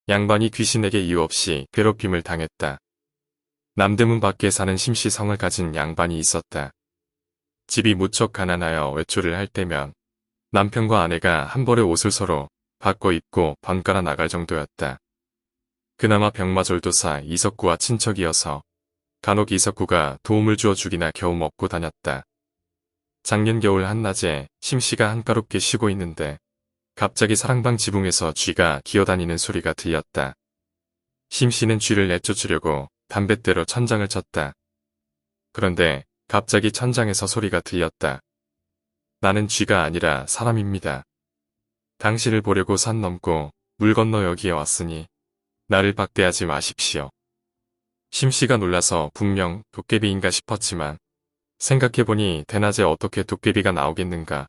양반이 귀신에게 이유 없이 괴롭힘을 당했다. 남대문 밖에 사는 심씨 성을 가진 양반이 있었다. 집이 무척 가난하여 외출을 할 때면 남편과 아내가 한 벌의 옷을 서로 바꿔 입고 번갈아 나갈 정도였다. 그나마 병마졸도사 이석구와 친척이어서 간혹 이석구가 도움을 주어 주기나 겨우 먹고 다녔다. 작년 겨울 한낮에 심씨가 한가롭게 쉬고 있는데 갑자기 사랑방 지붕에서 쥐가 기어다니는 소리가 들렸다. 심씨는 쥐를 내쫓으려고 담뱃대로 천장을 쳤다. 그런데 갑자기 천장에서 소리가 들렸다. 나는 쥐가 아니라 사람입니다. 당신을 보려고 산 넘고 물 건너 여기에 왔으니 나를 박대하지 마십시오. 심씨가 놀라서 분명 도깨비인가 싶었지만 생각해보니 대낮에 어떻게 도깨비가 나오겠는가.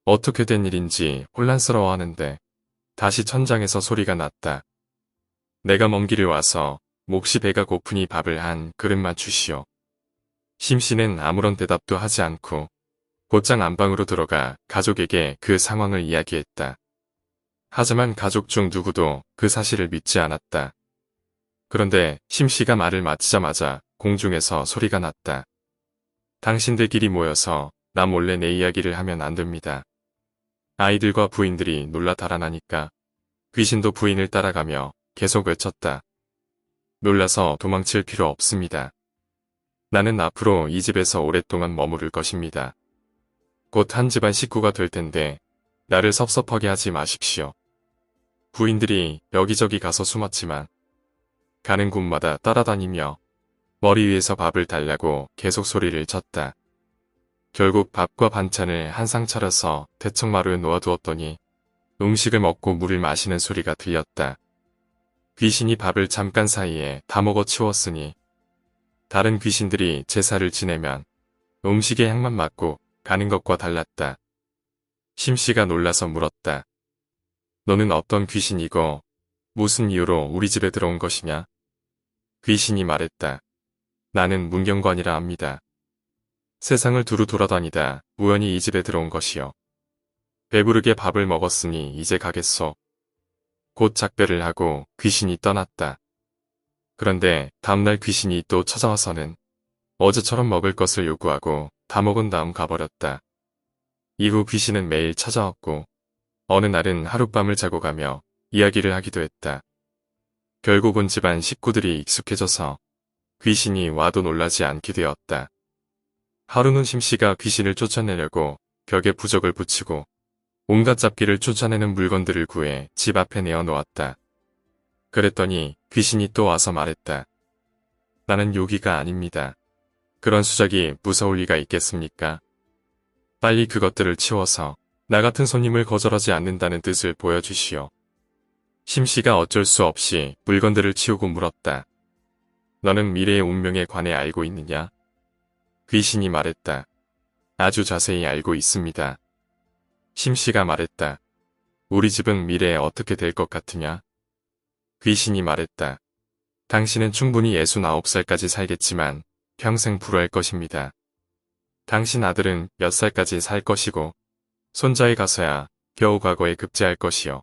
어떻게 된 일인지 혼란스러워하는데 다시 천장에서 소리가 났다. 내가 먼 길을 와서 몹시 배가 고프니 밥을 한 그릇만 주시오. 심씨는 아무런 대답도 하지 않고 곧장 안방으로 들어가 가족에게 그 상황을 이야기했다. 하지만 가족 중 누구도 그 사실을 믿지 않았다. 그런데 심씨가 말을 마치자마자 공중에서 소리가 났다. 당신들끼리 모여서 나 몰래 내 이야기를 하면 안 됩니다. 아이들과 부인들이 놀라 달아나니까 귀신도 부인을 따라가며 계속 외쳤다. 놀라서 도망칠 필요 없습니다. 나는 앞으로 이 집에서 오랫동안 머무를 것입니다. 곧 한 집안 식구가 될 텐데 나를 섭섭하게 하지 마십시오. 부인들이 여기저기 가서 숨었지만 가는 곳마다 따라다니며 머리 위에서 밥을 달라고 계속 소리를 쳤다. 결국 밥과 반찬을 한 상 차려서 대청마루에 놓아두었더니 음식을 먹고 물을 마시는 소리가 들렸다. 귀신이 밥을 잠깐 사이에 다 먹어 치웠으니 다른 귀신들이 제사를 지내면 음식의 향만 맡고 가는 것과 달랐다. 심씨가 놀라서 물었다. 너는 어떤 귀신이고 무슨 이유로 우리 집에 들어온 것이냐? 귀신이 말했다. 나는 문경관이라 합니다. 세상을 두루 돌아다니다 우연히 이 집에 들어온 것이요. 배부르게 밥을 먹었으니 이제 가겠소. 곧 작별을 하고 귀신이 떠났다. 그런데 다음날 귀신이 또 찾아와서는 어제처럼 먹을 것을 요구하고 다 먹은 다음 가버렸다. 이후 귀신은 매일 찾아왔고 어느 날은 하룻밤을 자고 가며 이야기를 하기도 했다. 결국은 집안 식구들이 익숙해져서 귀신이 와도 놀라지 않게 되었다. 하루는 심씨가 귀신을 쫓아내려고 벽에 부적을 붙이고 온갖 잡기를 쫓아내는 물건들을 구해 집 앞에 내어놓았다. 그랬더니 귀신이 또 와서 말했다. 나는 요기가 아닙니다. 그런 수작이 무서울 리가 있겠습니까? 빨리 그것들을 치워서 나 같은 손님을 거절하지 않는다는 뜻을 보여주시오. 심씨가 어쩔 수 없이 물건들을 치우고 물었다. 너는 미래의 운명에 관해 알고 있느냐? 귀신이 말했다. 아주 자세히 알고 있습니다. 심씨가 말했다. 우리 집은 미래에 어떻게 될 것 같으냐? 귀신이 말했다. 당신은 충분히 69살까지 살겠지만 평생 불후할 것입니다. 당신 아들은 몇 살까지 살 것이고 손자에 가서야 겨우 과거에 급제할 것이요.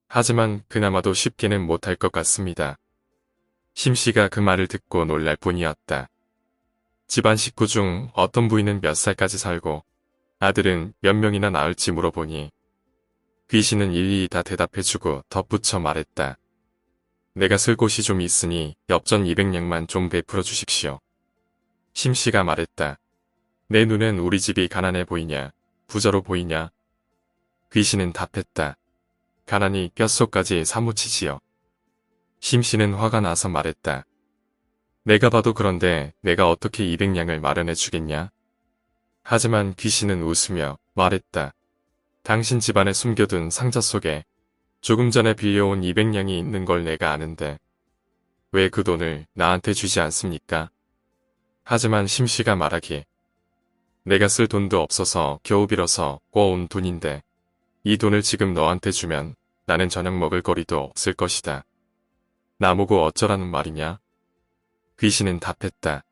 하지만 그나마도 쉽게는 못할 것 같습니다. 심씨가 그 말을 듣고 놀랄 뿐이었다. 집안 식구 중 어떤 부인은 몇 살까지 살고 아들은 몇 명이나 낳을지 물어보니 귀신은 일일이 다 대답해주고 덧붙여 말했다. 내가 쓸 곳이 좀 있으니 엽전 200냥만 좀 베풀어 주십시오. 심씨가 말했다. 내 눈엔 우리 집이 가난해 보이냐, 부자로 보이냐? 귀신은 답했다. 가난이 뼛속까지 사무치지요. 심씨는 화가 나서 말했다. 내가 봐도 그런데 내가 어떻게 200냥을 마련해 주겠냐? 하지만 귀신은 웃으며 말했다. 당신 집안에 숨겨둔 상자 속에 조금 전에 빌려온 200냥이 있는 걸 내가 아는데 왜 그 돈을 나한테 주지 않습니까? 하지만 심씨가 말하기에 내가 쓸 돈도 없어서 겨우 빌어서 꿔온 돈인데 이 돈을 지금 너한테 주면 나는 저녁 먹을 거리도 없을 것이다. 나보고 어쩌라는 말이냐? 귀신은 답했다.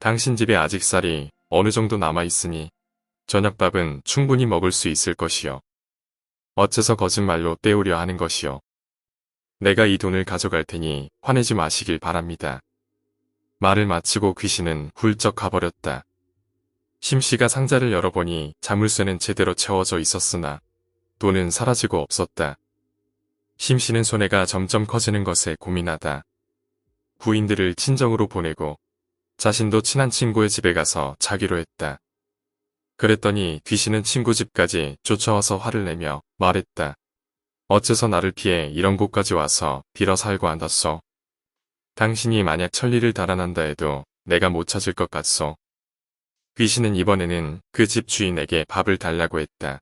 당신 집에 아직 쌀이 어느 정도 남아있으니 저녁밥은 충분히 먹을 수 있을 것이요. 어째서 거짓말로 때우려 하는 것이요. 내가 이 돈을 가져갈 테니 화내지 마시길 바랍니다. 말을 마치고 귀신은 훌쩍 가버렸다. 심씨가 상자를 열어보니 자물쇠는 제대로 채워져 있었으나 돈은 사라지고 없었다. 심씨는 손해가 점점 커지는 것에 고민하다. 부인들을 친정으로 보내고 자신도 친한 친구의 집에 가서 자기로 했다. 그랬더니 귀신은 친구 집까지 쫓아와서 화를 내며 말했다. 어째서 나를 피해 이런 곳까지 와서 빌어 살고 앉았소? 당신이 만약 천리를 달아난다 해도 내가 못 찾을 것 같소. 귀신은 이번에는 그 집 주인에게 밥을 달라고 했다.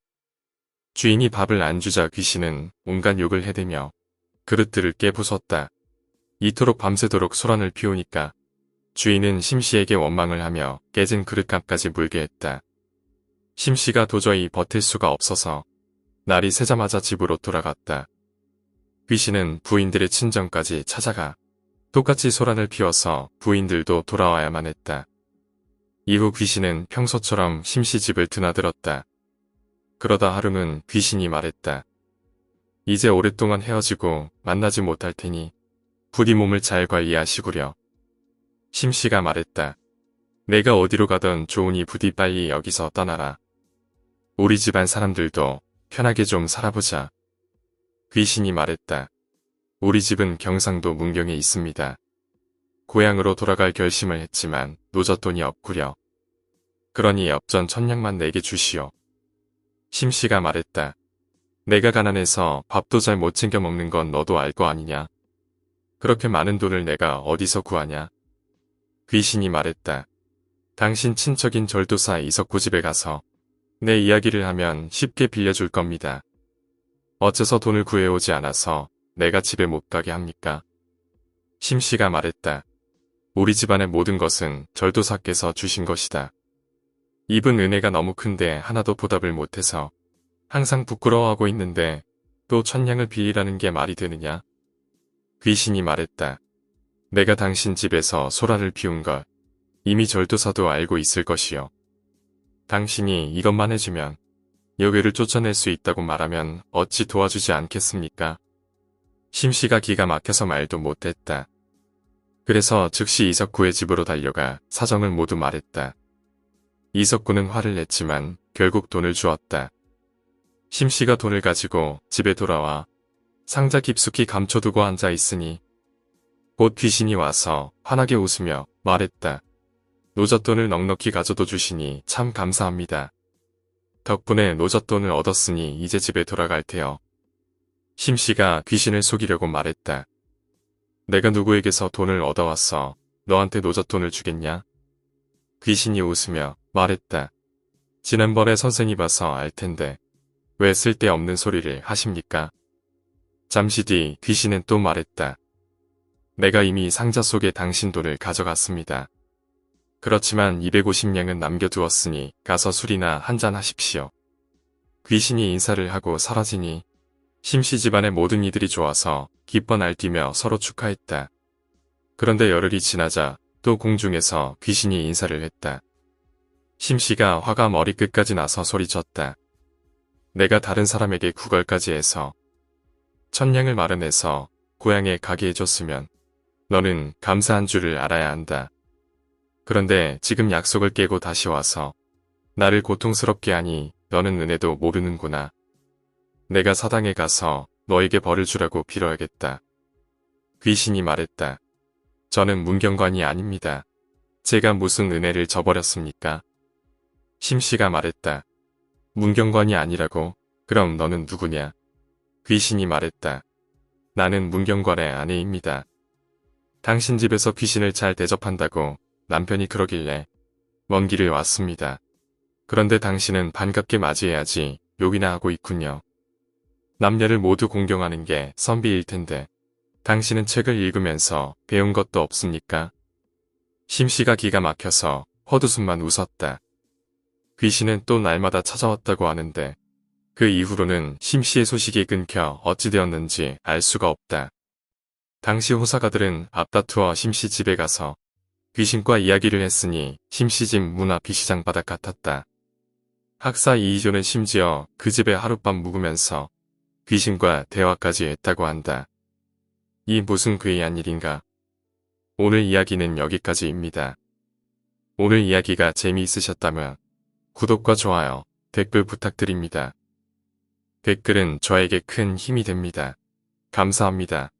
주인이 밥을 안 주자 귀신은 온갖 욕을 해대며 그릇들을 깨부쉈다. 이토록 밤새도록 소란을 피우니까 주인은 심씨에게 원망을 하며 깨진 그릇값까지 물게 했다. 심씨가 도저히 버틸 수가 없어서 날이 새자마자 집으로 돌아갔다. 귀신은 부인들의 친정까지 찾아가 똑같이 소란을 피워서 부인들도 돌아와야만 했다. 이후 귀신은 평소처럼 심씨 집을 드나들었다. 그러다 하루는 귀신이 말했다. 이제 오랫동안 헤어지고 만나지 못할 테니 부디 몸을 잘 관리하시구려. 심씨가 말했다. 내가 어디로 가든 좋으니 부디 빨리 여기서 떠나라. 우리 집안 사람들도 편하게 좀 살아보자. 귀신이 말했다. 우리 집은 경상도 문경에 있습니다. 고향으로 돌아갈 결심을 했지만 노젓돈이 없구려. 그러니 엽전 1000냥만 내게 주시오. 심씨가 말했다. 내가 가난해서 밥도 잘 못 챙겨 먹는 건 너도 알 거 아니냐. 그렇게 많은 돈을 내가 어디서 구하냐. 귀신이 말했다. 당신 친척인 절도사 이석구 집에 가서 내 이야기를 하면 쉽게 빌려줄 겁니다. 어째서 돈을 구해오지 않아서 내가 집에 못 가게 합니까? 심씨가 말했다. 우리 집안의 모든 것은 절도사께서 주신 것이다. 입은 은혜가 너무 큰데 하나도 보답을 못해서 항상 부끄러워하고 있는데 또 1000냥을 빌리라는 게 말이 되느냐? 귀신이 말했다. 내가 당신 집에서 소란을 피운 걸 이미 절도사도 알고 있을 것이요. 당신이 이것만 해주면 여괴를 쫓아낼 수 있다고 말하면 어찌 도와주지 않겠습니까? 심씨가 기가 막혀서 말도 못했다. 그래서 즉시 이석구의 집으로 달려가 사정을 모두 말했다. 이석구는 화를 냈지만 결국 돈을 주었다. 심씨가 돈을 가지고 집에 돌아와 상자 깊숙이 감춰두고 앉아 있으니 곧 귀신이 와서 환하게 웃으며 말했다. 노젓돈을 넉넉히 가져도 주시니 참 감사합니다. 덕분에 노젓돈을 얻었으니 이제 집에 돌아갈 테요. 심씨가 귀신을 속이려고 말했다. 내가 누구에게서 돈을 얻어왔어. 너한테 노젓돈을 주겠냐? 귀신이 웃으며 말했다. 지난번에 선생이 봐서 알 텐데 왜 쓸데없는 소리를 하십니까? 잠시 뒤 귀신은 또 말했다. 내가 이미 상자 속에 당신 돈을 가져갔습니다. 그렇지만 250냥은 남겨두었으니 가서 술이나 한잔 하십시오. 귀신이 인사를 하고 사라지니 심씨 집안의 모든 이들이 좋아서 기뻐 날뛰며 서로 축하했다. 그런데 열흘이 지나자 또 공중에서 귀신이 인사를 했다. 심씨가 화가 머리끝까지 나서 소리쳤다. 내가 다른 사람에게 구걸까지 해서 1000냥을 마련해서 고향에 가게 해줬으면 너는 감사한 줄을 알아야 한다. 그런데 지금 약속을 깨고 다시 와서 나를 고통스럽게 하니 너는 은혜도 모르는구나. 내가 사당에 가서 너에게 벌을 주라고 빌어야겠다. 귀신이 말했다. 저는 문경관이 아닙니다. 제가 무슨 은혜를 저버렸습니까? 심씨가 말했다. 문경관이 아니라고? 그럼 너는 누구냐? 귀신이 말했다. 나는 문경관의 아내입니다. 당신 집에서 귀신을 잘 대접한다고 남편이 그러길래 먼 길을 왔습니다. 그런데 당신은 반갑게 맞이해야지 욕이나 하고 있군요. 남녀를 모두 공경하는 게 선비일 텐데 당신은 책을 읽으면서 배운 것도 없습니까? 심씨가 기가 막혀서 헛웃음만 웃었다. 귀신은 또 날마다 찾아왔다고 하는데 그 이후로는 심씨의 소식이 끊겨 어찌 되었는지 알 수가 없다. 당시 호사가들은 앞다투어 심씨 집에 가서 귀신과 이야기를 했으니 심씨 집 문 앞이 시장 바닥 같았다. 학사 이이조는 심지어 그 집에 하룻밤 묵으면서 귀신과 대화까지 했다고 한다. 이 무슨 괴이한 일인가. 오늘 이야기는 여기까지입니다. 오늘 이야기가 재미있으셨다면 구독과 좋아요, 댓글 부탁드립니다. 댓글은 저에게 큰 힘이 됩니다. 감사합니다.